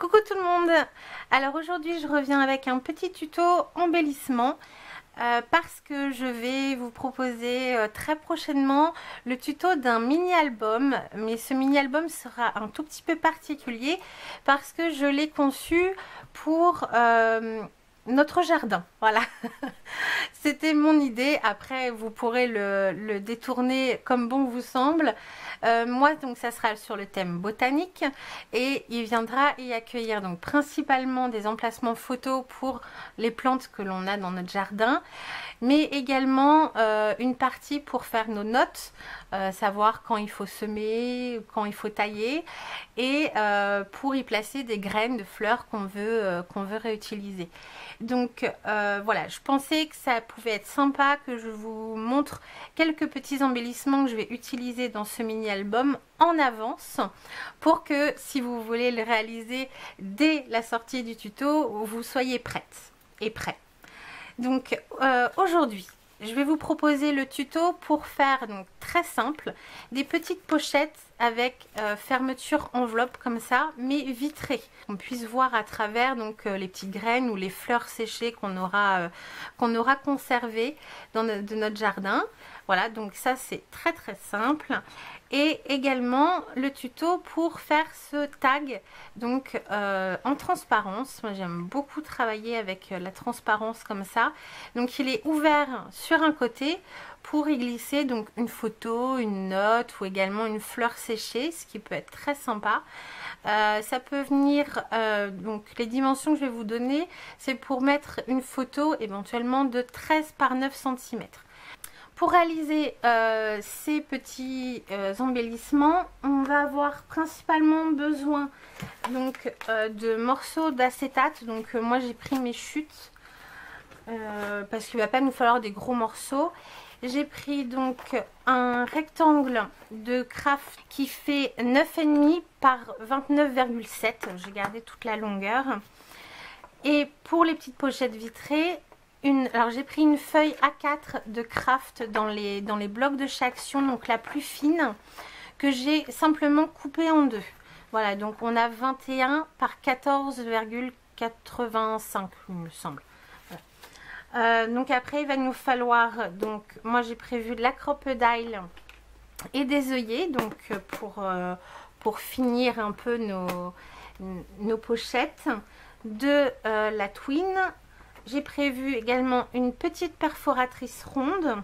Coucou tout le monde. Alors aujourd'hui je reviens avec un petit tuto embellissement parce que je vais vous proposer très prochainement le tuto d'un mini album, mais ce mini album sera un tout petit peu particulier parce que je l'ai conçu pour notre jardin, voilà. C'était mon idée. Après vous pourrez le détourner comme bon vous semble. Moi donc ça sera sur le thème botanique et il viendra y accueillir donc principalement des emplacements photos pour les plantes que l'on a dans notre jardin, mais également une partie pour faire nos notes, savoir quand il faut semer, quand il faut tailler, et pour y placer des graines de fleurs qu'on veut réutiliser. Donc voilà, je pensais que ça pouvait être sympa que je vous montre quelques petits embellissements que je vais utiliser dans ce mini album en avance pour que si vous voulez le réaliser dès la sortie du tuto, vous soyez prête et prêt. Donc aujourd'hui je vais vous proposer le tuto pour faire, donc très simple, des petites pochettes avec fermeture enveloppe comme ça, mais vitrées. On puisse voir à travers donc les petites graines ou les fleurs séchées qu'on aura conservées de notre jardin. Voilà, donc ça c'est très très simple. Et également le tuto pour faire ce tag donc en transparence. Moi j'aime beaucoup travailler avec la transparence comme ça. Donc il est ouvert sur un côté pour y glisser donc une photo, une note ou également une fleur séchée, ce qui peut être très sympa. Ça peut venir, donc les dimensions que je vais vous donner, c'est pour mettre une photo éventuellement de 13 par 9 cm. Pour réaliser ces petits embellissements, on va avoir principalement besoin donc de morceaux d'acétate. Donc moi j'ai pris mes chutes parce qu'il ne va pas nous falloir des gros morceaux. J'ai pris donc un rectangle de craft qui fait 9,5 par 29,7. J'ai gardé toute la longueur. Et pour les petites pochettes vitrées, alors j'ai pris une feuille A4 de craft dans les blocs de chez Action, donc la plus fine, que j'ai simplement coupée en deux. Voilà, donc on a 21 par 14,85 il me semble. Voilà. Donc après il va nous falloir, donc moi j'ai prévu de la crocodile et des œillets, donc pour finir un peu nos pochettes, de la twine. J'ai prévu également une petite perforatrice ronde,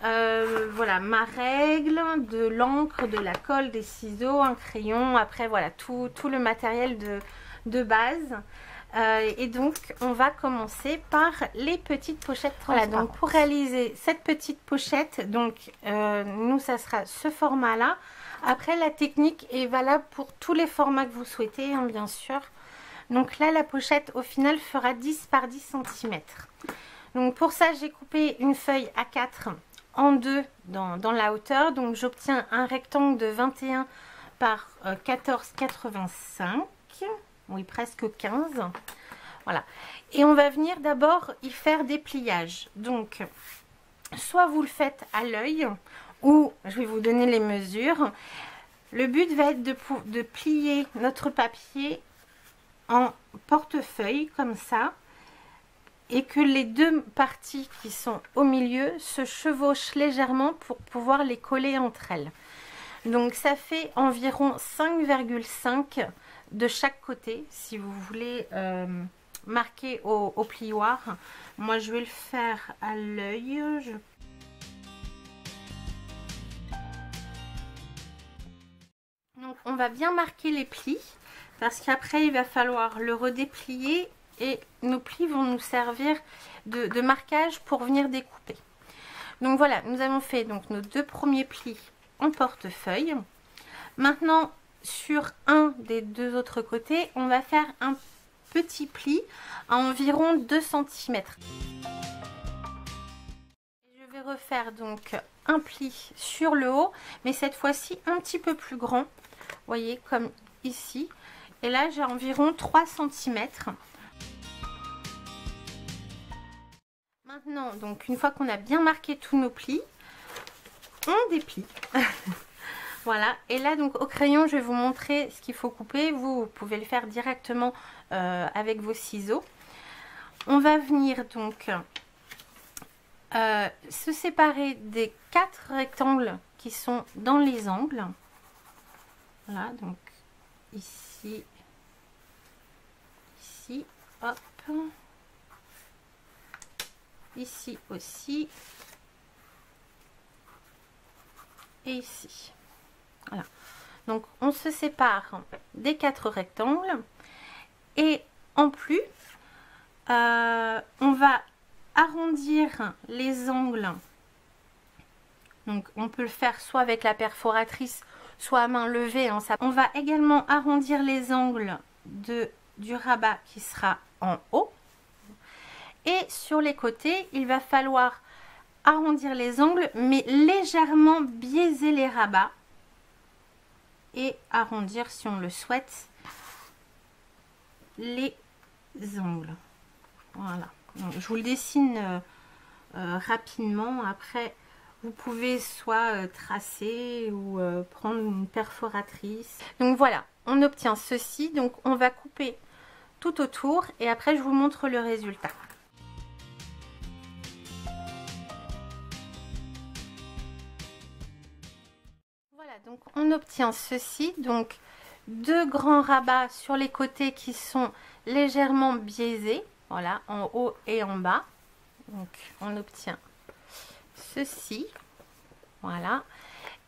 voilà, ma règle, de l'encre, de la colle, des ciseaux, un crayon, après voilà tout le matériel de base. Et donc on va commencer par les petites pochettes transparentes. Voilà, donc pour réaliser cette petite pochette, donc nous ça sera ce format là. Après la technique est valable pour tous les formats que vous souhaitez, hein, bien sûr. Donc là la pochette au final fera 10 par 10 cm. Donc pour ça j'ai coupé une feuille A4 en deux dans la hauteur. Donc j'obtiens un rectangle de 21 par 14,85. Oui, presque 15. Voilà. Et on va venir d'abord y faire des pliages. Donc soit vous le faites à l'œil ou je vais vous donner les mesures. Le but va être de plier notre papier en portefeuille comme ça et que les deux parties qui sont au milieu se chevauchent légèrement pour pouvoir les coller entre elles. Donc ça fait environ 5,5 de chaque côté si vous voulez marquer au plioir. Moi je vais le faire à l'œil. Donc on va bien marquer les plis parce qu'après il va falloir le redéplier et nos plis vont nous servir de marquage pour venir découper. Donc voilà, nous avons fait donc nos deux premiers plis en portefeuille. Maintenant sur un des deux autres côtés, on va faire un petit pli à environ 2 cm. Je vais refaire donc un pli sur le haut, mais cette fois-ci un petit peu plus grand. Vous voyez, comme ici. Et là j'ai environ 3 cm. Maintenant, donc une fois qu'on a bien marqué tous nos plis, on déplie. Voilà, et là donc au crayon je vais vous montrer ce qu'il faut couper. Vous pouvez le faire directement avec vos ciseaux. On va venir donc se séparer des 4 rectangles qui sont dans les angles. Voilà, donc ici, ici, hop, ici aussi, et ici. Voilà, donc on se sépare des 4 rectangles et en plus on va arrondir les angles. Donc on peut le faire soit avec la perforatrice, soit à main levée, hein, ça. On va également arrondir les angles du rabat qui sera en haut. Et sur les côtés, il va falloir arrondir les angles, mais légèrement biaiser les rabats. Et arrondir, si on le souhaite, les angles. Voilà. Donc, je vous le dessine rapidement. Après, vous pouvez soit tracer ou prendre une perforatrice. Donc voilà, on obtient ceci. Donc on va couper tout autour et après je vous montre le résultat. Voilà, donc on obtient ceci. Donc 2 grands rabats sur les côtés qui sont légèrement biaisés. Voilà, en haut et en bas. Donc on obtient ceci. Voilà.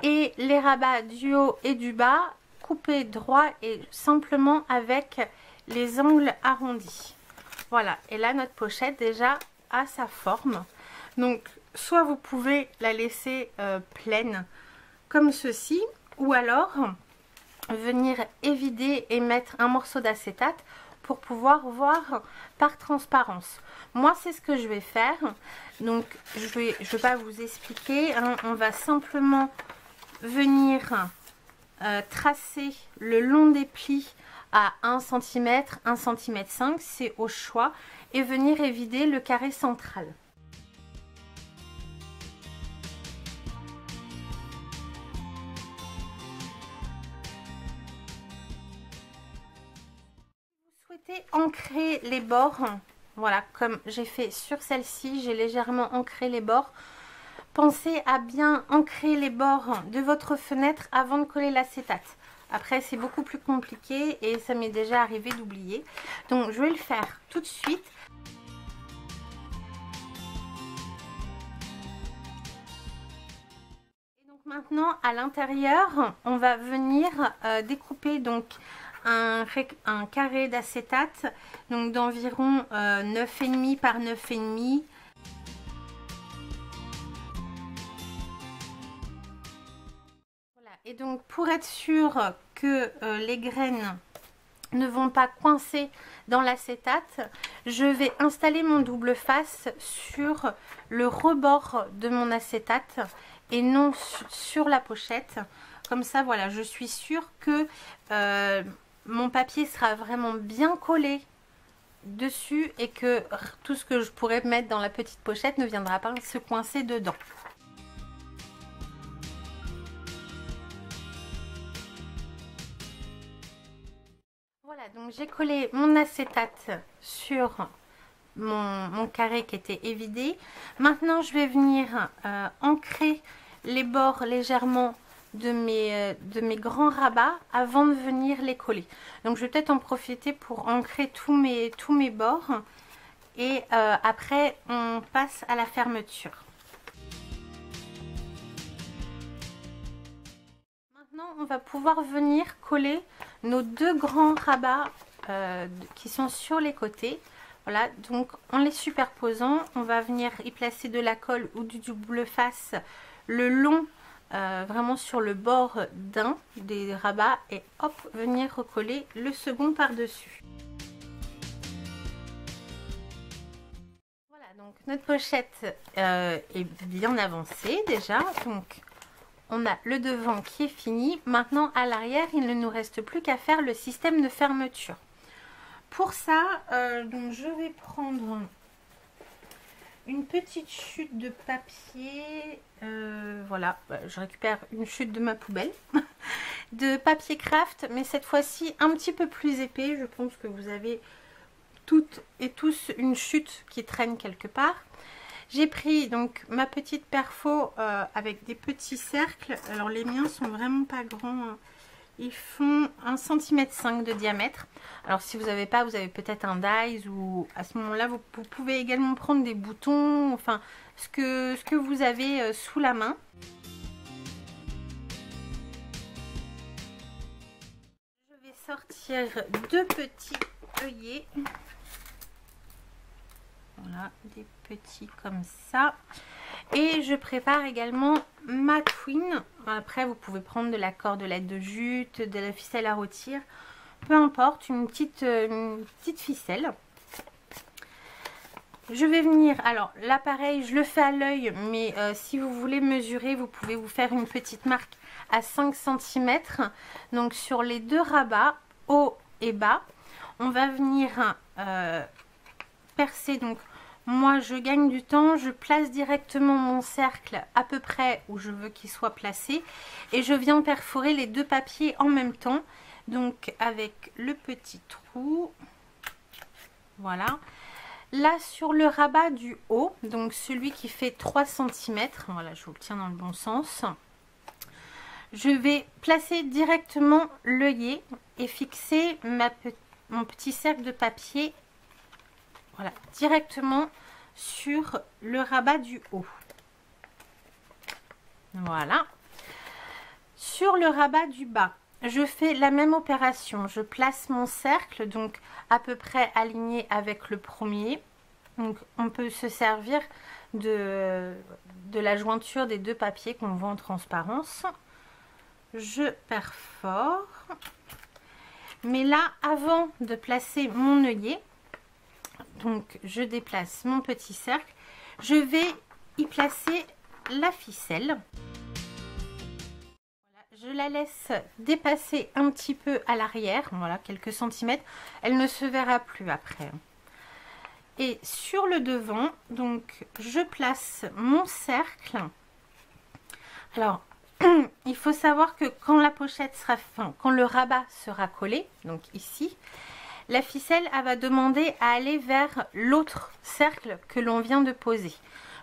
Et les rabats du haut et du bas coupés droit et simplement avec les angles arrondis. Voilà. Et là notre pochette déjà a sa forme. Donc soit vous pouvez la laisser pleine comme ceci, ou alors venir évider et mettre un morceau d'acétate pour pouvoir voir par transparence. Moi c'est ce que je vais faire. Donc je vais pas vous expliquer, hein. On va simplement venir tracer le long des plis à 1 cm, 1 cm 5, c'est au choix, et venir évider le carré central. Ancrer les bords, voilà, comme j'ai fait sur celle-ci, j'ai légèrement ancré les bords. Pensez à bien ancrer les bords de votre fenêtre avant de coller l'acétate. Après c'est beaucoup plus compliqué et ça m'est déjà arrivé d'oublier, donc je vais le faire tout de suite. Et donc maintenant à l'intérieur on va venir découper donc un carré d'acétate, donc d'environ 9,5 par 9,5. Voilà. Et donc pour être sûr que les graines ne vont pas coincer dans l'acétate, je vais installer mon double face sur le rebord de mon acétate et non sur la pochette. Comme ça, voilà, je suis sûre que mon papier sera vraiment bien collé dessus et que tout ce que je pourrais mettre dans la petite pochette ne viendra pas se coincer dedans. Voilà, donc j'ai collé mon acétate sur mon carré qui était évidé. Maintenant, je vais venir ancrer les bords légèrement de mes grands rabats avant de venir les coller. Donc je vais peut-être en profiter pour ancrer tous mes bords et après on passe à la fermeture. Maintenant on va pouvoir venir coller nos 2 grands rabats qui sont sur les côtés. Voilà, donc en les superposant on va venir y placer de la colle ou du double face le long vraiment sur le bord d'un des rabats et hop, venir recoller le second par dessus. Voilà, donc notre pochette est bien avancée déjà, donc on a le devant qui est fini. Maintenant à l'arrière il ne nous reste plus qu'à faire le système de fermeture. Pour ça donc je vais prendre une petite chute de papier, voilà, je récupère une chute de ma poubelle de papier craft, mais cette fois-ci un petit peu plus épais. Je pense que vous avez toutes et tous une chute qui traîne quelque part. J'ai pris donc ma petite perfo avec des petits cercles. Alors les miens sont vraiment pas grands, hein. Ils font 1,5 cm de diamètre. Alors si vous n'avez pas, vous avez peut-être un dies, ou à ce moment-là vous pouvez également prendre des boutons, enfin ce que vous avez sous la main. Je vais sortir deux petits œillets. Voilà, des petits comme ça. Et je prépare également ma twine. Après, vous pouvez prendre de la cordelette de jute, de la ficelle à rôtir. Peu importe, une petite ficelle. Je vais venir, alors là pareil, je le fais à l'œil, mais si vous voulez mesurer, vous pouvez vous faire une petite marque à 5 cm. Donc sur les deux rabats, haut et bas, on va venir percer. Donc moi je gagne du temps, je place directement mon cercle à peu près où je veux qu'il soit placé et je viens perforer les deux papiers en même temps, donc avec le petit trou, voilà. Là sur le rabat du haut, donc celui qui fait 3 cm, voilà, je vous le tiens dans le bon sens, je vais placer directement l'œillet et fixer mon petit cercle de papier, voilà, directement sur le rabat du haut. Voilà. Sur le rabat du bas, je fais la même opération. Je place mon cercle, donc à peu près aligné avec le premier. Donc on peut se servir de la jointure des deux papiers qu'on voit en transparence. Je perfore. Mais là, avant de placer mon œillet, donc je déplace mon petit cercle, je vais y placer la ficelle. Voilà, je la laisse dépasser un petit peu à l'arrière, voilà, quelques centimètres, elle ne se verra plus après. Et sur le devant, donc je place mon cercle. Alors il faut savoir que quand la pochette sera, quand le rabat sera collé, donc ici, la ficelle, elle va demander à aller vers l'autre cercle que l'on vient de poser.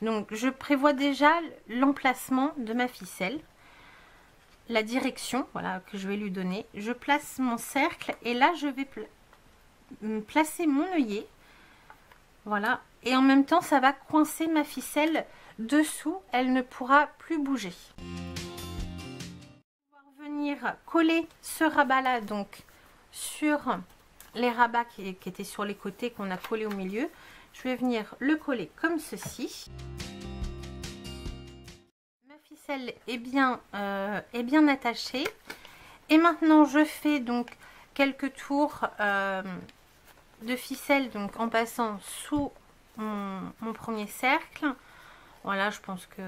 Donc je prévois déjà l'emplacement de ma ficelle, la direction, voilà, que je vais lui donner. Je place mon cercle et là je vais placer mon œillet, voilà, et en même temps ça va coincer ma ficelle dessous, elle ne pourra plus bouger. On va venir coller ce rabat là donc sur les rabats qui étaient sur les côtés, qu'on a collé au milieu. Je vais venir le coller comme ceci. Ma ficelle est bien attachée. Et maintenant je fais donc quelques tours de ficelle, donc en passant sous mon premier cercle. Voilà, je pense que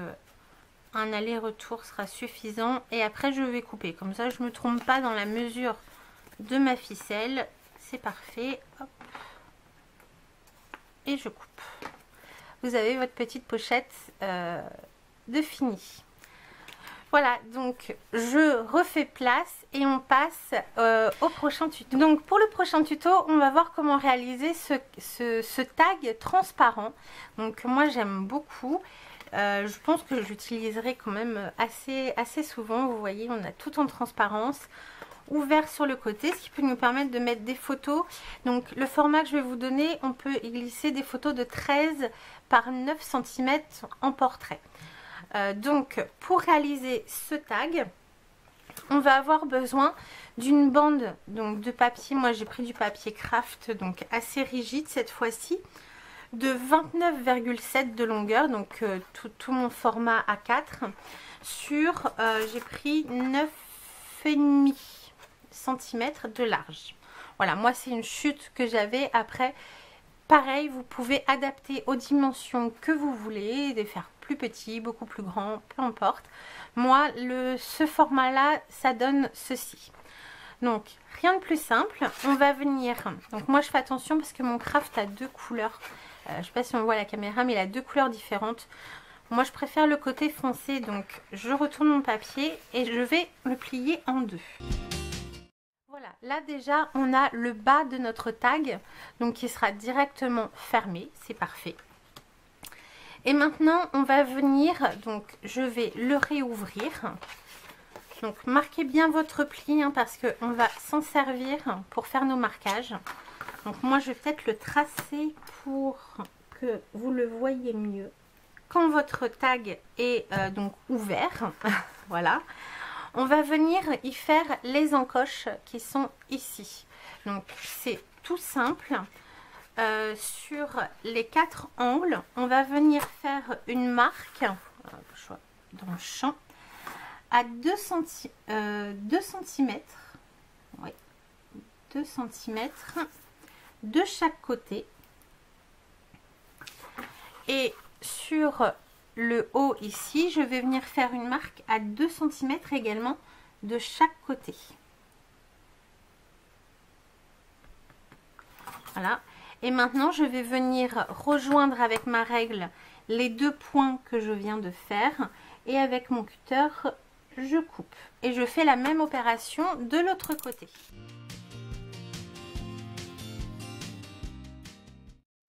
un aller-retour sera suffisant. Et après je vais couper. Comme ça je ne me trompe pas dans la mesure de ma ficelle. C'est parfait. Hop. Et je coupe. Vous avez votre petite pochette de fini. Voilà, donc je refais place et on passe au prochain tuto. Donc pour le prochain tuto, on va voir comment réaliser ce tag transparent. Donc moi j'aime beaucoup. Je pense que j'utiliserai quand même assez souvent. Vous voyez, on a tout en transparence, ouvert sur le côté, ce qui peut nous permettre de mettre des photos. Donc le format que je vais vous donner, on peut y glisser des photos de 13 par 9 cm en portrait. Donc pour réaliser ce tag, on va avoir besoin d'une bande donc de papier. Moi j'ai pris du papier craft, donc assez rigide cette fois-ci, de 29,7 de longueur, donc tout mon format A4, sur j'ai pris 9,5 cm de large. Voilà, moi c'est une chute que j'avais. Après pareil, vous pouvez adapter aux dimensions que vous voulez, les faire plus petit, beaucoup plus grand, peu importe. Moi ce format là, ça donne ceci. Donc rien de plus simple, on va venir, donc moi je fais attention parce que mon craft a deux couleurs, je sais pas si on voit à la caméra, mais il a deux couleurs différentes. Moi je préfère le côté foncé, donc je retourne mon papier et je vais le plier en deux. Voilà, là déjà on a le bas de notre tag, donc qui sera directement fermé, c'est parfait. Et maintenant on va venir, donc je vais le réouvrir. Donc marquez bien votre pli hein, parce qu'on va s'en servir pour faire nos marquages. Donc moi je vais peut-être le tracer pour que vous le voyez mieux. Quand votre tag est donc ouvert, voilà, on va venir y faire les encoches qui sont ici. Donc c'est tout simple. Sur les 4 angles, on va venir faire une marque dans le champ à 2 cm, oui, 2 cm de chaque côté. Et sur le haut ici, je vais venir faire une marque à 2 cm également de chaque côté. Voilà. Et maintenant, je vais venir rejoindre avec ma règle les 2 points que je viens de faire. Et avec mon cutter, je coupe. Et je fais la même opération de l'autre côté.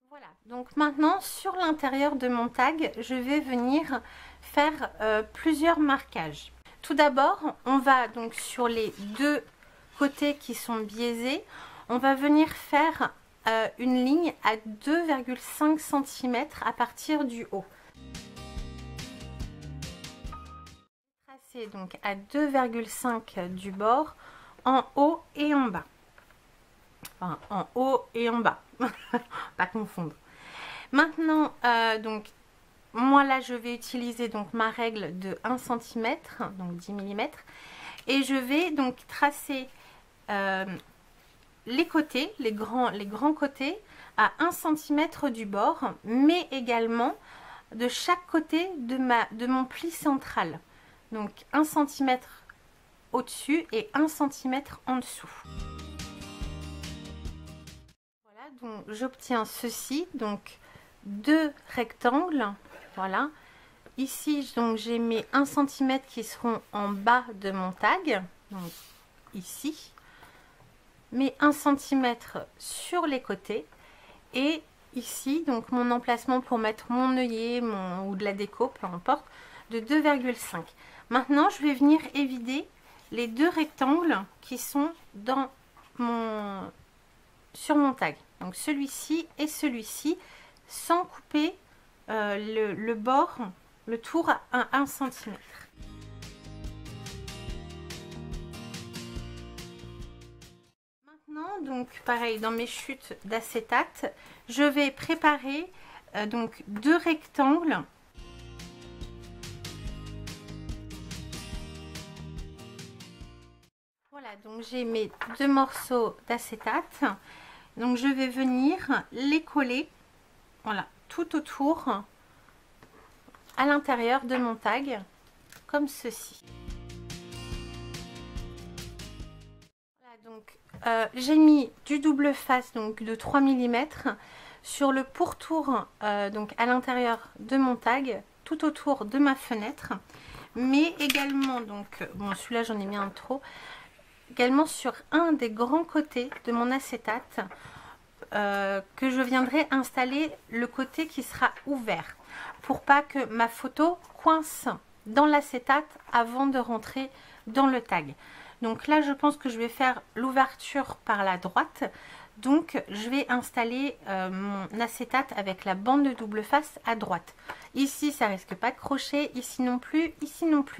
Voilà. Donc maintenant, sur l'intérieur de mon tag, je vais venir faire plusieurs marquages. Tout d'abord, on va donc sur les 2 côtés qui sont biaisés, on va venir faire une ligne à 2,5 cm à partir du haut. Tracer donc à 2,5 du bord en haut et en bas. Enfin, en haut et en bas, pas confondre. Maintenant, donc moi là je vais utiliser donc ma règle de 1 cm, donc 10 mm, et je vais donc tracer les côtés, les grands côtés à 1 cm du bord, mais également de chaque côté de mon pli central. Donc 1 cm au-dessus et 1 cm en dessous. Voilà, donc j'obtiens ceci, donc 2 rectangles, voilà. Ici, donc j'ai mes 1 cm qui seront en bas de mon tag, donc ici. Mes 1 cm sur les côtés et ici donc mon emplacement pour mettre mon œillet ou de la déco, peu importe, de 2,5. Maintenant je vais venir évider les 2 rectangles qui sont sur mon tag, donc celui-ci et celui-ci, sans couper le bord, le tour à 1 cm. Donc pareil, dans mes chutes d'acétate, je vais préparer donc 2 rectangles. Voilà, donc j'ai mes 2 morceaux d'acétate. Donc je vais venir les coller, voilà, tout autour à l'intérieur de mon tag, comme ceci. Voilà, donc j'ai mis du double face, donc de 3 mm sur le pourtour, donc à l'intérieur de mon tag, tout autour de ma fenêtre, mais également, donc bon, celui-là j'en ai mis un trop, également sur un des grands côtés de mon acétate, que je viendrai installer le côté qui sera ouvert, pour pas que ma photo coince dans l'acétate avant de rentrer dans le tag. Donc là je pense que je vais faire l'ouverture par la droite, donc je vais installer mon acétate avec la bande de double face à droite. Ici ça risque pas de crocher, ici non plus,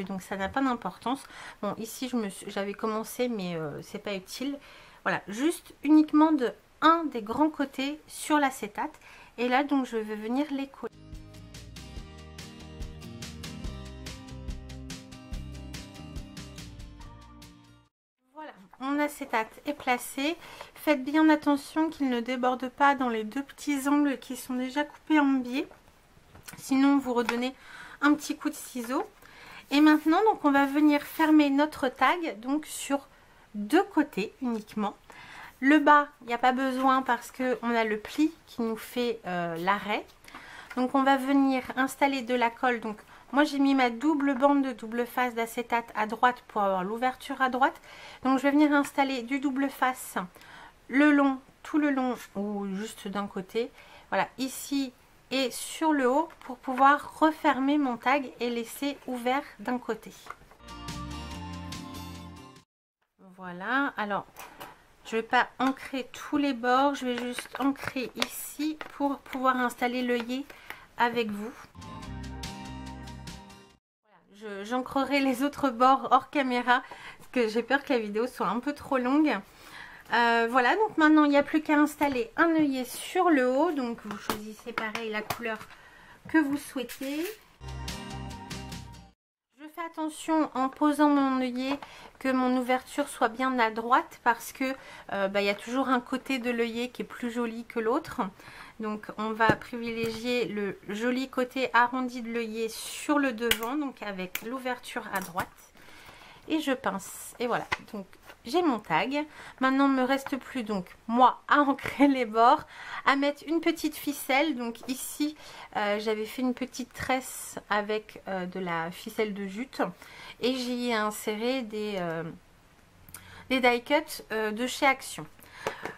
donc ça n'a pas d'importance. Bon, ici j'avais commencé mais c'est pas utile. Voilà, juste uniquement de un des grands côtés sur l'acétate, et là donc je vais venir les coller. Mon acétate est placé. Faites bien attention qu'il ne déborde pas dans les 2 petits angles qui sont déjà coupés en biais. Sinon, vous redonnez un petit coup de ciseau. Et maintenant, donc, on va venir fermer notre tag donc sur 2 côtés uniquement. Le bas, il n'y a pas besoin parce qu'on a le pli qui nous fait l'arrêt. Donc on va venir installer de la colle. Donc moi j'ai mis ma double bande de double face d'acétate à droite pour avoir l'ouverture à droite. Donc je vais venir installer du double face le long, tout le long ou juste d'un côté. Voilà, ici et sur le haut pour pouvoir refermer mon tag et laisser ouvert d'un côté. Voilà, alors je vais pas ancrer tous les bords, je vais juste ancrer ici pour pouvoir installer l'œillet avec vous. Voilà, j'ancrerai les autres bords hors caméra parce que j'ai peur que la vidéo soit un peu trop longue. Voilà, donc maintenant il n'y a plus qu'à installer un œillet sur le haut. Donc vous choisissez pareil la couleur que vous souhaitez. Je fais attention en posant mon œillet que mon ouverture soit bien à droite parce que il y a toujours un côté de l'œillet qui est plus joli que l'autre. Donc on va privilégier le joli côté arrondi de l'œillet sur le devant, donc avec l'ouverture à droite. Et je pince et voilà, donc j'ai mon tag. Maintenant il ne me reste plus donc moi à ancrer les bords, à mettre une petite ficelle. Donc ici j'avais fait une petite tresse avec de la ficelle de jute et j'y ai inséré des die cuts de chez Action.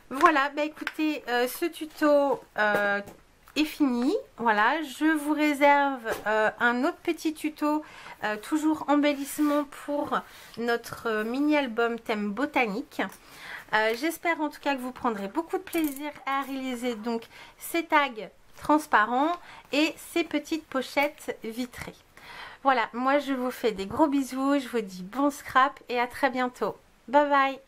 Voilà, bah écoutez, ce tuto est fini. Voilà, je vous réserve un autre petit tuto toujours embellissement pour notre mini album thème botanique. J'espère en tout cas que vous prendrez beaucoup de plaisir à réaliser donc ces tags transparents et ces petites pochettes vitrées. Voilà, moi je vous fais des gros bisous, je vous dis bon scrap et à très bientôt. Bye bye.